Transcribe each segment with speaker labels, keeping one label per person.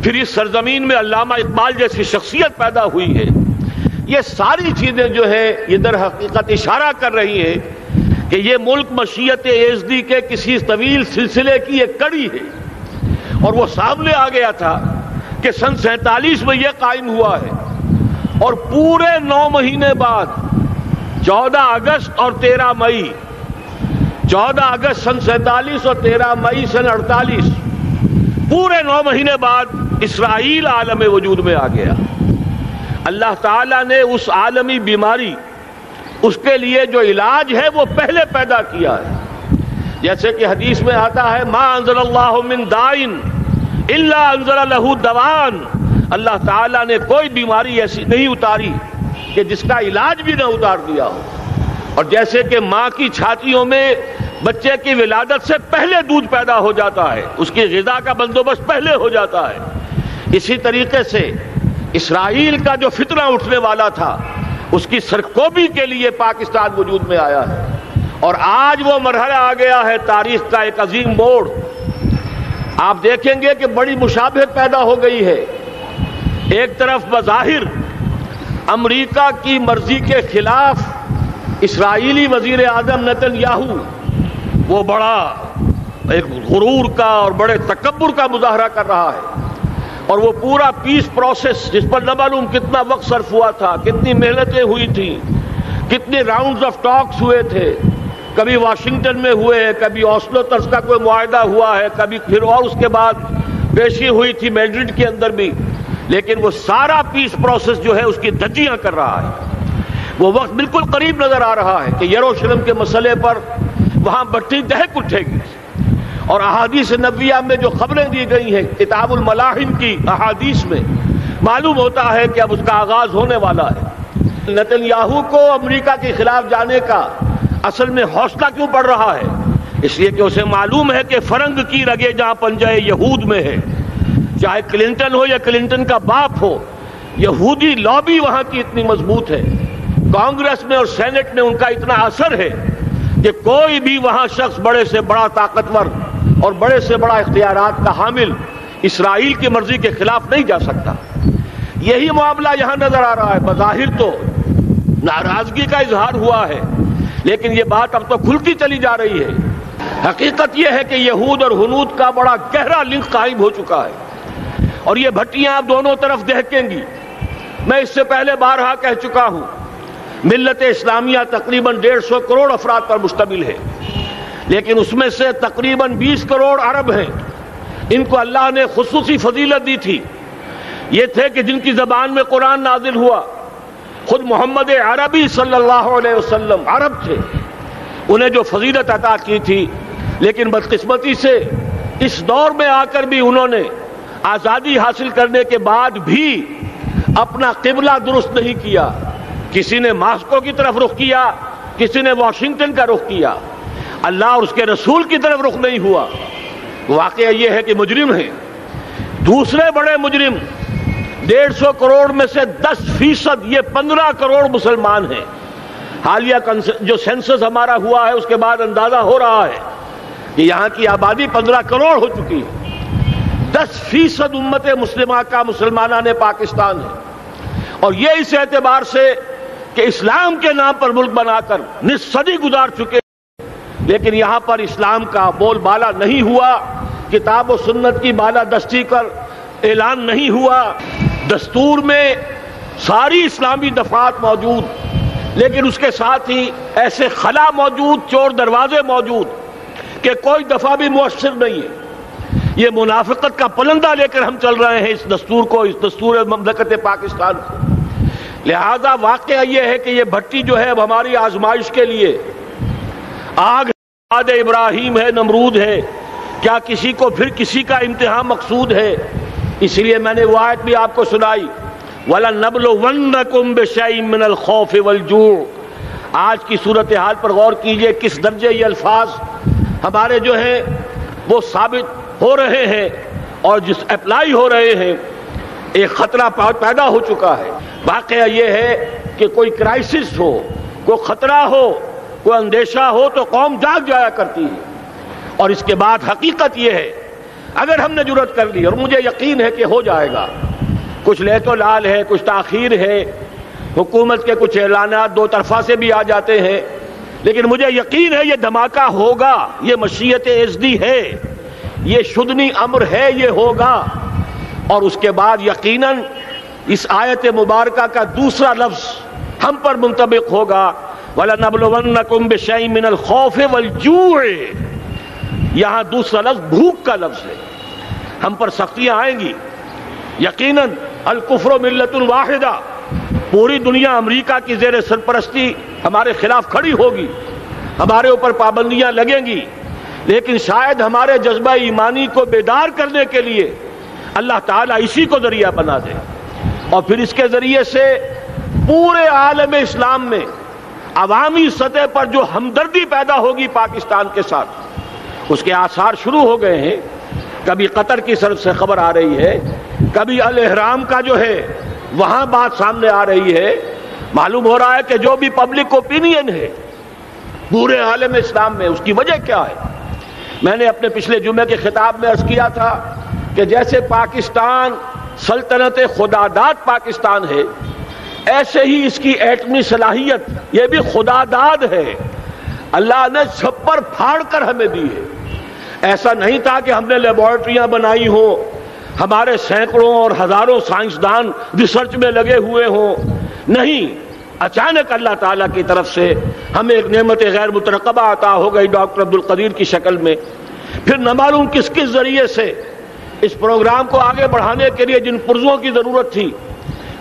Speaker 1: پھر اس سرزمین میں علامہ اقبال جیسی شخصیت پیدا ہوئی ہے. یہ ساری چیزیں جو ہے یہ در حقیقت اشارہ کر رہی ہے کہ یہ ملک مشیت ایزدی کے کسی طویل سلسلے کی ایک کڑی ہے، اور وہ سامنے آ گیا تھا کہ سن 47 میں یہ قائم ہوا ہے، اور پورے 9 مہینے بعد 14 اگست اور 13 مئی 14 اگست سن 47 اور 13 مئی سن 48 پورے 9 مہینے بعد اسرائیل عالم وجود میں آ گیا. اللہ تعالیٰ نے اس عالمی بیماری، اس کے لیے جو علاج ہے وہ پہلے پیدا کیا ہے. جیسے کہ حدیث میں آتا ہے ما انزل اللہ من دائن الا انزل لہ دوان، اللہ تعالیٰ نے کوئی بیماری ایسی نہیں اتاری کہ جس کا علاج بھی نہ اتار دیا ہو. اور جیسے کہ ماں کی چھاتیوں میں بچے کی ولادت سے پہلے دودھ پیدا ہو جاتا ہے، اس کی غذا کا بندوبست پہلے ہو جاتا ہے، اسی طریقے سے اسرائیل کا جو فتنہ اٹھنے والا تھا اس کی سرکوبی کے لیے پاکستان وجود میں آیا ہے. اور آج وہ مرحلہ آ گیا ہے تاریخ کا ایک عظیم موڑ. آپ دیکھیں گے کہ بڑی مشابہت پیدا ہو گئی ہے. ایک طرف بظاہر امریکہ کی مرضی کے خلاف اسرائیلی وزیر اعظم نتن یاہو وہ بڑا ایک غرور کا اور بڑے تکبر کا مظاہرہ کر رہا ہے، اور وہ پورا پیس پروسیس جس پر نہ معلوم کتنا وقت صرف ہوا تھا، کتنی محنتیں ہوئی تھیں، کتنے راؤنڈز آف ٹاکس ہوئے تھے، کبھی واشنگٹن میں ہوئے، کبھی اوسلو طرز کا کوئی معاہدہ ہوا ہے، کبھی پھر اور اس کے بعد پیشی ہوئی تھی میڈرڈ کے اندر بھی، لیکن وہ سارا پیس پروسیس جو ہے اس کی دھجیاں کر رہا ہے. وہ وقت بالکل قریب نظر آ رہا ہے کہ یروشلم کے مسئلے پر وہاں بٹھی دہک اٹھے گی. اور احادیث نبویہ میں جو خبریں دی گئی ہیں کتاب الملاحم کی احادیث میں معلوم ہوتا ہے کہ اب اس کا آغاز ہونے والا ہے. نتن یاہو کو امریکہ کے خلاف جانے کا اصل میں حوصلہ کیوں پڑ رہا ہے؟ اس لیے کہ اسے معلوم ہے کہ فرنگ کی رگیں جہاں پنجہ یہود میں ہے، چاہے کلنٹن ہو یا کلنٹن کا باپ ہو، یہودی لابی وہاں کی اتنی مضبوط ہے، کانگریس میں اور سینٹ میں ان کا اتنا اثر ہے کہ کوئی بھی وہاں شخص بڑے سے بڑا طاقتور اور بڑے سے بڑا اختیارات کا حامل اسرائیل کی مرضی کے خلاف نہیں جا سکتا. یہی معاملہ یہاں نظر آ رہا ہے. بظاہر تو ناراضگی کا اظہار ہوا ہے، لیکن یہ بات اب تو کھلتی چلی جا رہی ہے. حقیقت یہ ہے کہ یہود اور ہنود کا بڑا گہرا لنک قائم ہو چکا ہے، اور یہ بھٹیاں اب دونوں طرف دہکیں گی. میں اس سے پہلے بارہا کہہ چکا ہوں، ملت اسلامیہ تقریباً 150 کروڑ افراد پر مشتمل ہے، لیکن اس میں سے تقریباً 20 کروڑ عرب ہیں. ان کو اللہ نے خصوصی فضیلت دی تھی. یہ تھے کہ جن کی زبان میں قرآن نازل ہوا. خود محمد عربی صلی اللہ علیہ وسلم عرب تھے، انہیں جو فضیلت عطا کی تھی، لیکن بدقسمتی سے اس دور میں آ کر بھی انہوں نے آزادی حاصل کرنے کے بعد بھی اپنا قبلہ درست نہیں کیا. کسی نے ماسکو کی طرف رخ کیا، کسی نے واشنگٹن کا رخ کیا، اللہ اور اس کے رسول کی طرف رخ نہیں ہوا. واقعہ یہ ہے کہ مجرم ہیں. دوسرے بڑے مجرم 150 کروڑ میں سے 10% یہ 15 کروڑ مسلمان ہیں. حالیہ جو سینسس ہمارا ہوا ہے اس کے بعد اندازہ ہو رہا ہے کہ یہاں کی آبادی 15 کروڑ ہو چکی ہے. 10% امت مسلمہ کا مسلمانان پاکستان ہے، اور یہ اس اعتبار سے کہ اسلام کے نام پر ملک بنا کر نصف صدی گزار چکے، لیکن یہاں پر اسلام کا بول بالا نہیں ہوا، کتاب و سنت کی بالادستی کر اعلان نہیں ہوا. دستور میں ساری اسلامی دفعات موجود، لیکن اس کے ساتھ ہی ایسے خلا موجود، چور دروازے موجود کہ کوئی دفعہ بھی مؤثر نہیں ہے. یہ منافقت کا پلندہ لے کر ہم چل رہے ہیں اس دستور کو، اس دستور مملکت پاکستان کو. لہذا واقعہ یہ ہے کہ یہ بھٹی جو ہے اب ہماری آزمائش کے لیے آگ آد ابراہیم ہے، نمرود ہے. کیا کسی کو پھر کسی کا امتحان مقصود ہے؟ اس لیے میں نے وہ آیت بھی آپ کو سنائی، وَلَنَّبْلُوَنَّكُمْ بِشَيْءٍ مِّنَ الْخَوْفِ وَالْجُوعِ. آج کی صورتحال پر غور کیجئے، کس درجے یہ الفاظ ہمارے جو ہیں وہ ثابت ہو رہے ہیں اور جس اپلائی ہو رہے ہیں. ایک خطرہ پیدا ہو چکا ہے. واقعہ یہ ہے کہ کوئی کرائسس ہو، کوئی خطرہ ہو، کوئی اندیشہ ہو تو قوم جاگ جایا کرتی ہے. اور اس کے بعد حقیقت یہ ہے اگر ہم نے جرأت کر لی، اور مجھے یقین ہے کہ ہو جائے گا، کچھ لیت و لال ہے، کچھ تاخیر ہے، حکومت کے کچھ اعلانات دو طرفہ سے بھی آ جاتے ہیں، لیکن مجھے یقین ہے یہ دھماکہ ہوگا، یہ مشیت ازدی ہے، یہ شدنی امر ہے، یہ ہوگا۔ اور اس کے بعد یقیناً اس آیت مبارکہ کا دوسرا لفظ ہم پر منطبق ہوگا، وَلَنَبْلُوَنَّكُمْ بِشَيْءٍ مِّنَ الْخَوْفِ وَالْجُوعِ۔ یہاں دوسرا لفظ بھوک کا لفظ ہے، ہم پر سختیاں آئیں گی یقیناً۔ الکفر ملت واحدہ، پوری دنیا امریکہ کی زیر سرپرستی ہمارے خلاف کھڑی ہوگی، ہمارے اوپر پابندیاں لگیں گی، لیکن شاید ہمارے جذبہ ایمانی کو بیدار کرنے کے لیے اللہ تعالیٰ اسی کو ذریعہ بنا دے، اور پھر اس کے ذریعے سے پورے عالم اسلام میں عوامی سطح پر جو ہمدردی پیدا ہوگی پاکستان کے ساتھ، اس کے آثار شروع ہو گئے ہیں۔ کبھی قطر کی طرف سے خبر آ رہی ہے، کبھی الاحرام کا جو ہے وہاں بات سامنے آ رہی ہے۔ معلوم ہو رہا ہے کہ جو بھی پبلک اوپینین ہے پورے عالم اسلام میں، اس کی وجہ کیا ہے؟ میں نے اپنے پچھلے جمعے کے خطاب میں عرض کیا تھا کہ جیسے پاکستان سلطنت خداداد پاکستان ہے، ایسے ہی اس کی ایٹمی صلاحیت یہ بھی خداداد ہے، اللہ نے چھپر پھاڑ کر ہمیں دی ہے۔ ایسا نہیں تھا کہ ہم نے لیبارٹریاں بنائی ہوں، ہمارے سینکڑوں اور ہزاروں سائنسدان ریسرچ میں لگے ہوئے ہوں، نہیں، اچانک اللہ تعالیٰ کی طرف سے ہمیں ایک نعمت غیر مترقبہ عطا ہو گئی ڈاکٹر عبدالقدیر کی شکل میں۔ پھر نہ معلوم کس کس ذریعے سے اس پروگرام کو آگے بڑھانے کے لیے جن پرزوں کی ضرورت تھی،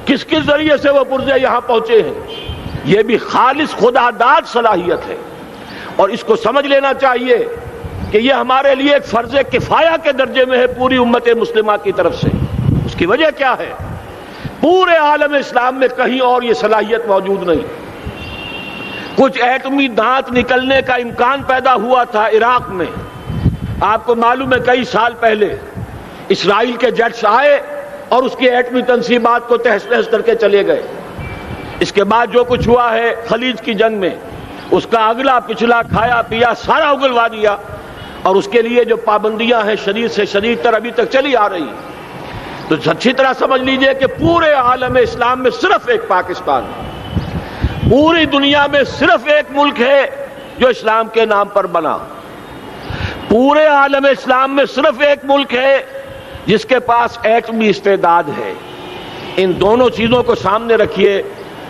Speaker 1: کس کس ذریعے سے وہ پرزے یہاں پہنچے ہیں۔ یہ بھی خالص خداداد صلاحیت ہے، اور اس کو سمجھ لینا چاہیے کہ یہ ہمارے لیے ایک فرض کفایہ کے درجے میں ہے پوری امت مسلمہ کی طرف سے۔ اس کی وجہ کیا ہے؟ پورے عالم اسلام میں کہیں اور یہ صلاحیت موجود نہیں۔ کچھ ایٹمی دانت نکلنے کا امکان پیدا ہوا تھا عراق میں، آپ کو معلوم ہے کئی سال پہلے اسرائیل کے جیٹس آئے اور اس کی ایٹمی تنصیبات کو تہس نہس کر کے چلے گئے۔ اس کے بعد جو کچھ ہوا ہے خلیج کی جنگ میں، اس کا اگلا پچھلا کھایا پیا سارا اگلوا دیا، اور اس کے لیے جو پابندیاں ہیں شدید سے شدید تر ابھی تک چلی آ رہی ہیں۔ تو اچھی طرح سمجھ لیجئے کہ پورے عالم اسلام میں صرف ایک پاکستان ہے، پوری دنیا میں صرف ایک ملک ہے جو اسلام کے نام پر بنا، پورے عالم اسلام میں صرف ایک ملک ہے جس کے پاس ایٹمی استعداد ہے۔ ان دونوں چیزوں کو سامنے رکھیے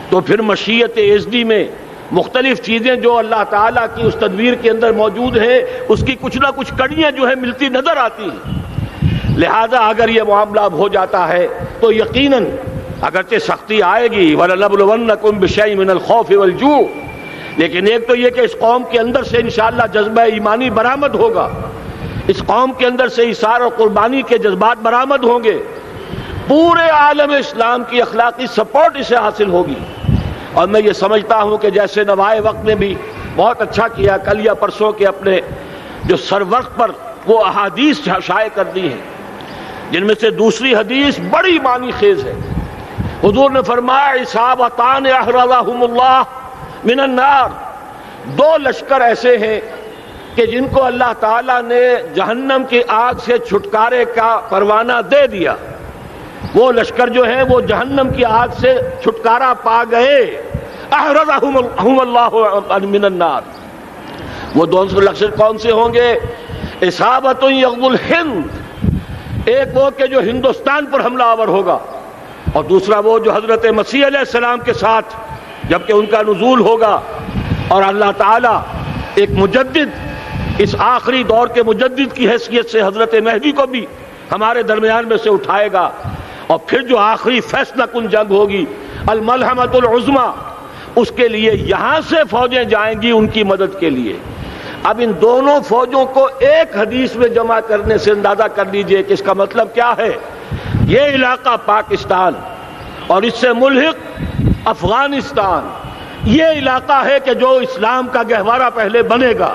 Speaker 1: تو پھر مشیت ازدی میں مختلف چیزیں جو اللہ تعالیٰ کی اس تدبیر کے اندر موجود ہیں، اس کی کچھ نہ کچھ کڑیاں جو ہے ملتی نظر آتی ہیں۔ لہذا اگر یہ معاملہ ہو جاتا ہے تو یقیناً اگرچہ سختی آئے گی، وَلَنَبْلُوَنَّكُمْ بِشَيْءٍ مِّنَ الْخَوْفِ وَالْجُوعِ، لیکن ایک تو یہ کہ اس قوم کے اندر سے انشاءاللہ جذبہ ایمانی برآمد ہوگا، اس قوم کے اندر سے ایثار اور قربانی کے جذبات برآمد ہوں گے، پورے عالم اسلام کی اخلاقی سپورٹ اسے حاصل ہوگی۔ اور میں یہ سمجھتا ہوں کہ جیسے نوائے وقت نے بھی بہت اچھا کیا، کل یا پرسوں کے اپنے جو سر وقت پر وہ احادیث شائع کر دی ہیں، جن میں سے دوسری حدیث بڑی معنی خیز ہے۔ حضور نے فرمایا اصابتان احرزہم اللہ من النار، دو لشکر ایسے ہیں کہ جن کو اللہ تعالیٰ نے جہنم کی آگ سے چھٹکارے کا پروانہ دے دیا، وہ لشکر جو ہیں وہ جہنم کی آگ سے چھٹکارا پا گئے، احرزہم اللہ من النار۔ وہ دونوں لشکر کون سے ہوں گے؟ اصابت یغزو الہند، ایک وہ کہ جو ہندوستان پر حملہ آور ہوگا، اور دوسرا وہ جو حضرت مسیح علیہ السلام کے ساتھ جبکہ ان کا نزول ہوگا، اور اللہ تعالیٰ ایک مجدد، اس آخری دور کے مجدد کی حیثیت سے حضرت مہدی کو بھی ہمارے درمیان میں سے اٹھائے گا، اور پھر جو آخری فیصلہ کن جنگ ہوگی الملحمۃ العظمیٰ، اس کے لیے یہاں سے فوجیں جائیں گی ان کی مدد کے لیے۔ اب ان دونوں فوجوں کو ایک حدیث میں جمع کرنے سے اندازہ کر لیجئے کہ اس کا مطلب کیا ہے۔ یہ علاقہ پاکستان اور اس سے ملحق افغانستان، یہ علاقہ ہے کہ جو اسلام کا گہوارہ پہلے بنے گا،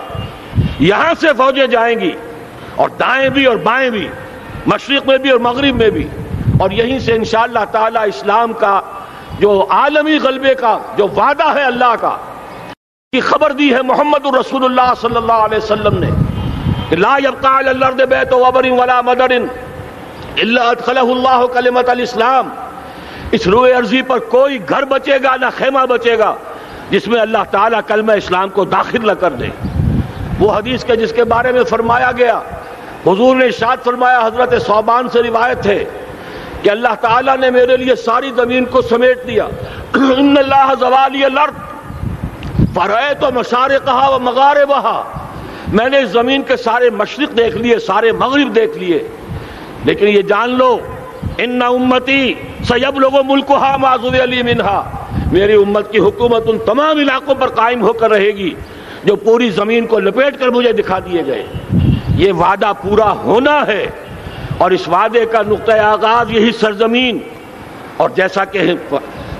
Speaker 1: یہاں سے فوجیں جائیں گی، اور دائیں بھی اور بائیں بھی، مشرق میں بھی اور مغرب میں بھی، اور یہیں سے انشاءاللہ تعالی اسلام کا جو عالمی غلبے کا جو وعدہ ہے اللہ کا، کی خبر دی ہے محمد الرسول اللہ صلی اللہ علیہ وسلم نے کہ لا یبقى علی الارض بیت وبر ولا مدر الا ادخلہ اللہ کلمۃ الاسلام، اس روئے ارضی پر کوئی گھر بچے گا نہ خیمہ بچے گا جس میں اللہ تعالیٰ کلمہ اسلام کو داخل نہ کر دے۔ وہ حدیث کے جس کے بارے میں فرمایا گیا، حضور نے ارشاد فرمایا، حضرت ثوبان سے روایت ہے کہ اللہ تعالیٰ نے میرے لیے ساری زمین کو سمیٹ دیا۔ ان اللہ زوالی الارض فرأیت مشارقها ومغاربها، میں نے اس زمین کے سارے مشرق دیکھ لیے، سارے مغرب دیکھ لیے، لیکن یہ جان لو ان امتی سیبلغ ملکها ما ذوی لی منها، میری امت کی حکومت ان تمام علاقوں پر قائم ہو کر رہے گی جو پوری زمین کو لپیٹ کر مجھے دکھا دیے گئے۔ یہ وعدہ پورا ہونا ہے، اور اس وعدے کا نقطۂ آغاز یہی سرزمین، اور جیسا کہ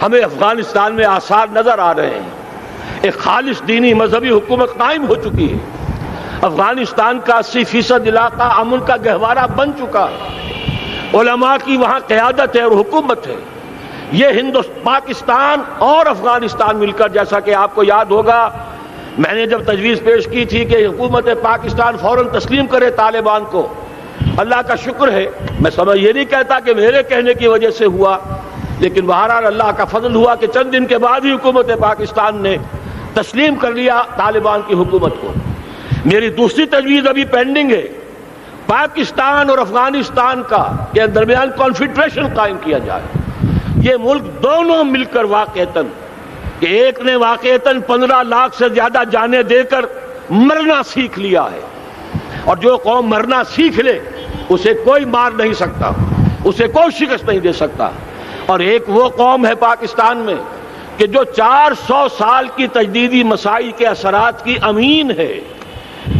Speaker 1: ہمیں افغانستان میں آثار نظر آ رہے ہیں، ایک خالص دینی مذہبی حکومت قائم ہو چکی ہے۔ افغانستان کا 80% علاقہ امن کا گہوارہ بن چکا ہے، علماء کی وہاں قیادت ہے اور حکومت ہے۔ یہ پاکستان اور افغانستان مل کر، جیسا کہ آپ کو یاد ہوگا میں نے جب تجویز پیش کی تھی کہ حکومت پاکستان فوراً تسلیم کرے طالبان کو، اللہ کا شکر ہے، میں یہ نہیں کہتا کہ میرے کہنے کی وجہ سے ہوا، لیکن بہرحال اللہ کا فضل ہوا کہ چند دن کے بعد ہی حکومت پاکستان نے تسلیم کر لیا طالبان کی حکومت کو۔ میری دوسری تجویز ابھی پینڈنگ ہے، پاکستان اور افغانستان کے درمیان کانفیڈریشن قائم کیا جائے۔ یہ ملک دونوں مل کر واقعتاً، کہ ایک نے واقعتاً 15 لاکھ سے زیادہ جانیں دے کر مرنا سیکھ لیا ہے، اور جو قوم مرنا سیکھ لے اسے کوئی مار نہیں سکتا، اسے کوئی شکست نہیں دے سکتا، اور ایک وہ قوم ہے پاکستان میں کہ جو 400 سال کی تجدیدی مسائی کے اثرات کی امین ہے،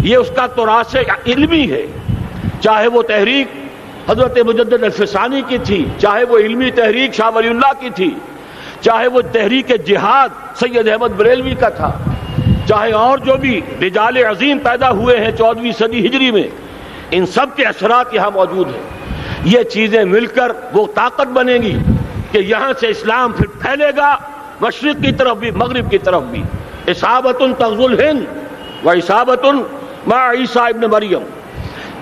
Speaker 1: یہ اس کا تراث علمی ہے، چاہے وہ تحریک حضرت مجدد الفسانی کی تھی، چاہے وہ علمی تحریک شاہ ولی اللہ کی تھی، چاہے وہ تحریک جہاد سید احمد بریلوی کا تھا، چاہے اور جو بھی رجال عظیم پیدا ہوئے ہیں 14ویں صدی ہجری میں، ان سب کے اثرات یہاں موجود ہیں۔ یہ چیزیں مل کر وہ طاقت بنے گی کہ یہاں سے اسلام پھر پھیلے گا، مشرق کی طرف بھی مغرب کی طرف بھی۔ اصابۃ تغزو الہند و اصابۃ مع عیسیٰ ابن مریم،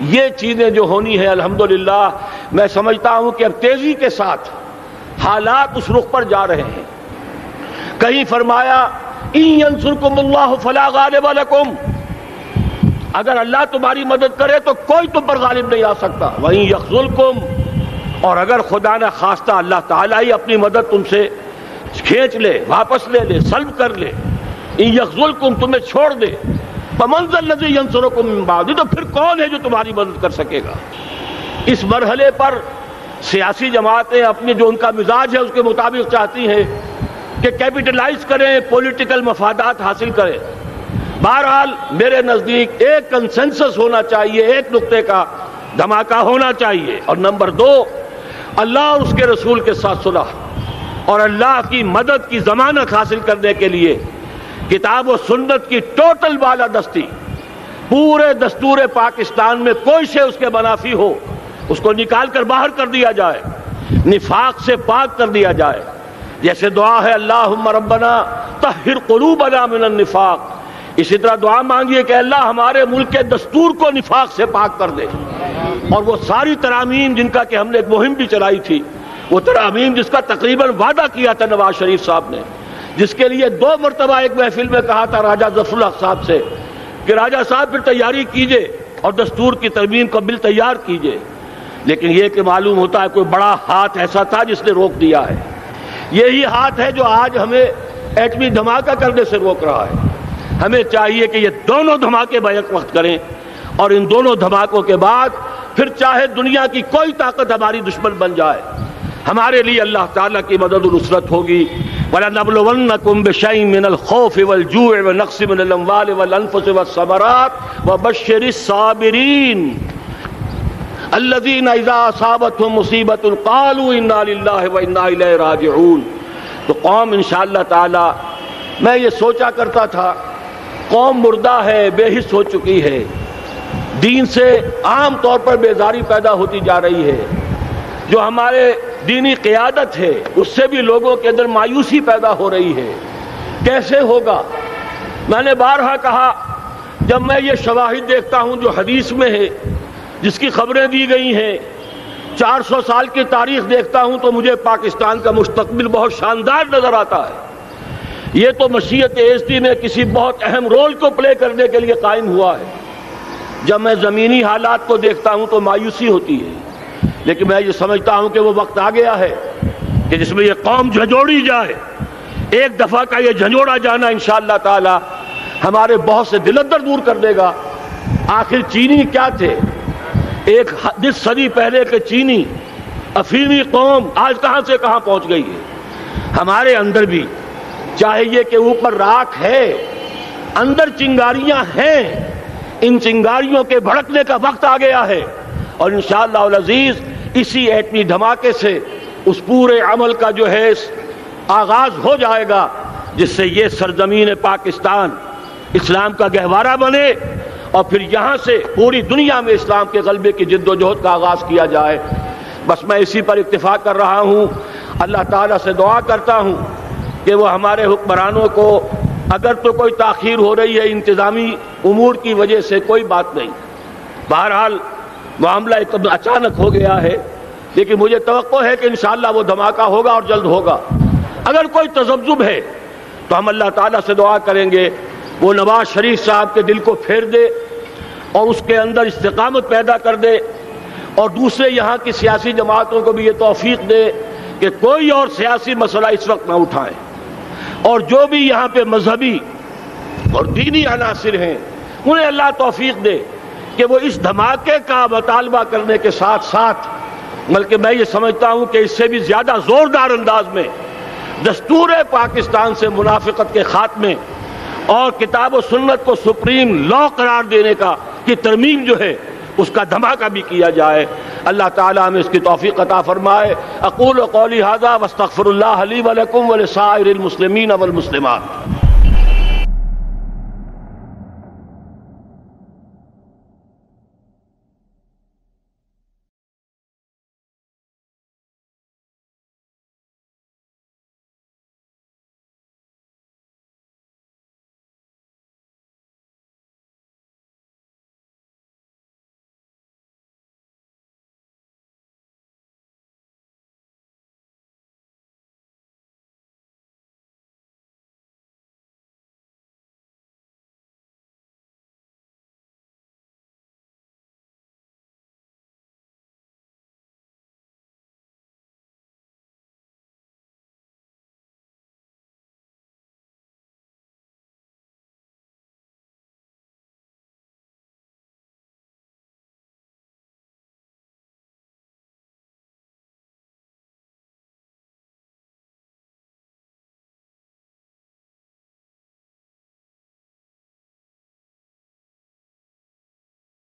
Speaker 1: یہ چیزیں جو ہونی ہیں الحمدللہ میں سمجھتا ہوں کہ اب تیزی کے ساتھ حالات اس رخ پر جا رہے ہیں۔ کہیں فرمایا ان ینصرکم اللہ فلا غالب لکم، اگر اللہ تمہاری مدد کرے تو کوئی تم پر غالب نہیں آ سکتا، وَإِن یخذلکم، اور اگر خدا نہ خواستہ اللہ تعالیٰ ہی اپنی مدد تم سے کھینچ لے، واپس لے لے، سلب کر لے، ان یخذلکم، تمہیں چھوڑ دے، فَمَنْ ذَا الَّذِي يَنصُرُكُم مِّن بَعْدِهِ، تو پھر کون ہے جو تمہاری مدد کر سکے گا؟ اس مرحلے پر سیاسی جماعتیں اپنی جو ان کا مزاج ہے اس کے مطابق چاہتی ہیں کہ کیپٹلائز کریں، پولیٹیکل مفادات حاصل کریں۔ بہرحال میرے نزدیک ایک کنسنسس ہونا چاہیے، ایک نقطے کا دھماکہ ہونا چاہیے، اور نمبر 2 اللہ اور اس کے رسول کے ساتھ صلح اور اللہ کی مدد کی ضمانت حاصل کرنے کے لیے کتاب و سنت کی ٹوٹل بالادستی، پورے دستور پاکستان میں کوئی شے اس کے منافی ہو اس کو نکال کر باہر کر دیا جائے، نفاق سے پاک کر دیا جائے۔ جیسے دعا ہے اللہم ربنا طہر قلوبنا من النفاق، اسی طرح دعا مانگیے کہ اللہ ہمارے ملک کے دستور کو نفاق سے پاک کر دے۔ اور وہ ساری ترامیم جن کا کہ ہم نے ایک مہم بھی چلائی تھی، وہ ترامیم جس کا تقریباً وعدہ کیا تھا نواز شریف صاحب نے، جس کے لیے 2 مرتبہ ایک محفل میں کہا تھا راجہ ظفر الحق صاحب سے کہ راجہ صاحب پھر تیاری کیجئے اور دستور کی ترمیم کا بل تیار کیجئے، لیکن یہ کہ معلوم ہوتا ہے کوئی بڑا ہاتھ ایسا تھا جس نے روک دیا ہے۔ یہی ہاتھ ہے جو آج ہمیں ایٹمی دھماکہ کرنے سے روک رہا ہے۔ ہمیں چاہیے کہ یہ دونوں دھماکے بیک وقت کریں، اور ان دونوں دھماکوں کے بعد پھر چاہے دنیا کی کوئی طاقت ہماری دشمن بن جائے، ہمارے لیے اللہ تعالیٰ کی مدد و نصرت ہوگی۔ وَلَنَبْلُوَنَّكُمْ بِشَيْءٍ مِّنَ الْخَوْفِ وَالْجُوعِ وَنَقْصٍ مِّنَ الْأَمْوَالِ وَالْأَنفُسِ وَالثَّمَرَاتِ وَبَشِّرِ الصَّابِرِينَ الَّذِينَ إِذَا أَصَابَتْهُم مُّصِيبَةٌ قَالُوا إِنَّا لِلَّهِ وَإِنَّا إِلَيْهِ رَاجِعُونَ۔ تو قوم انشاءاللہ تعالی، میں یہ سوچا کرتا تھا قوم مردہ ہے، بے حس ہو چکی ہے، دین سے عام طور پر بیزاری پیدا ہوتی جا رہی ہے، جو ہمارے دینی قیادت ہے اس سے بھی لوگوں کے اندر مایوسی پیدا ہو رہی ہے۔ کیسے ہوگا؟ میں نے بارہا کہا جب میں یہ شواہد دیکھتا ہوں جو حدیث میں ہے، جس کی خبریں دی گئی ہیں، 400 سال کی تاریخ دیکھتا ہوں، تو مجھے پاکستان کا مستقبل بہت شاندار نظر آتا ہے۔ یہ تو مشیت ایزدی میں کسی بہت اہم رول کو پلے کرنے کے لیے قائم ہوا ہے۔ جب میں زمینی حالات کو دیکھتا ہوں تو مایوسی ہوتی ہے، لیکن میں یہ سمجھتا ہوں کہ وہ وقت آ گیا ہے کہ جس میں یہ قوم جھنجھوڑی جائے۔ ایک دفعہ کا یہ جھنجھوڑا جانا انشاءاللہ تعالی ہمارے بہت سے دل اندر دور کر دے گا۔ آخر چینی کیا تھے؟ ایک 10 صدی پہلے کے چینی افریقی قوم آج کہاں سے کہاں پہنچ گئی ہے۔ ہمارے اندر بھی چاہے یہ کہ اوپر راکھ ہے، اندر چنگاریاں ہیں، ان چنگاریوں کے بھڑکنے کا وقت آ گیا ہے، اور انشاءاللہ العزیز اسی ایٹمی دھماکے سے اس پورے عمل کا جو ہے آغاز ہو جائے گا، جس سے یہ سرزمین پاکستان اسلام کا گہوارہ بنے، اور پھر یہاں سے پوری دنیا میں اسلام کے غلبے کی جد و جہد کا آغاز کیا جائے۔ بس میں اسی پر اکتفا کر رہا ہوں۔ اللہ تعالیٰ سے دعا کرتا ہوں کہ وہ ہمارے حکمرانوں کو، اگر تو کوئی تاخیر ہو رہی ہے انتظامی امور کی وجہ سے، کوئی بات نہیں، بہرحال معاملہ ایک اچانک ہو گیا ہے، لیکن مجھے توقع ہے کہ انشاءاللہ وہ دھماکہ ہوگا اور جلد ہوگا۔ اگر کوئی تذبذب ہے تو ہم اللہ تعالیٰ سے دعا کریں گے وہ نواز شریف صاحب کے دل کو پھیر دے اور اس کے اندر استقامت پیدا کر دے، اور دوسرے یہاں کی سیاسی جماعتوں کو بھی یہ توفیق دے کہ کوئی اور سیاسی مسئلہ اس وقت نہ اٹھائیں، اور جو بھی یہاں پہ مذہبی اور دینی عناصر ہیں انہیں اللہ توفیق دے کہ وہ اس دھماکے کا مطالبہ کرنے کے ساتھ ساتھ، بلکہ میں یہ سمجھتا ہوں کہ اس سے بھی زیادہ زوردار انداز میں دستور پاکستان سے منافقت کے خاتمے اور کتاب و سنت کو سپریم لا قرار دینے کی ترمیم جو ہے اس کا دھماکہ بھی کیا جائے۔ اللہ تعالیٰ ہمیں اس کی توفیق عطا فرمائے۔ اقول قولی ھذا واستغفر اللہ لی ولکم ولسائر المسلمین والمسلمات۔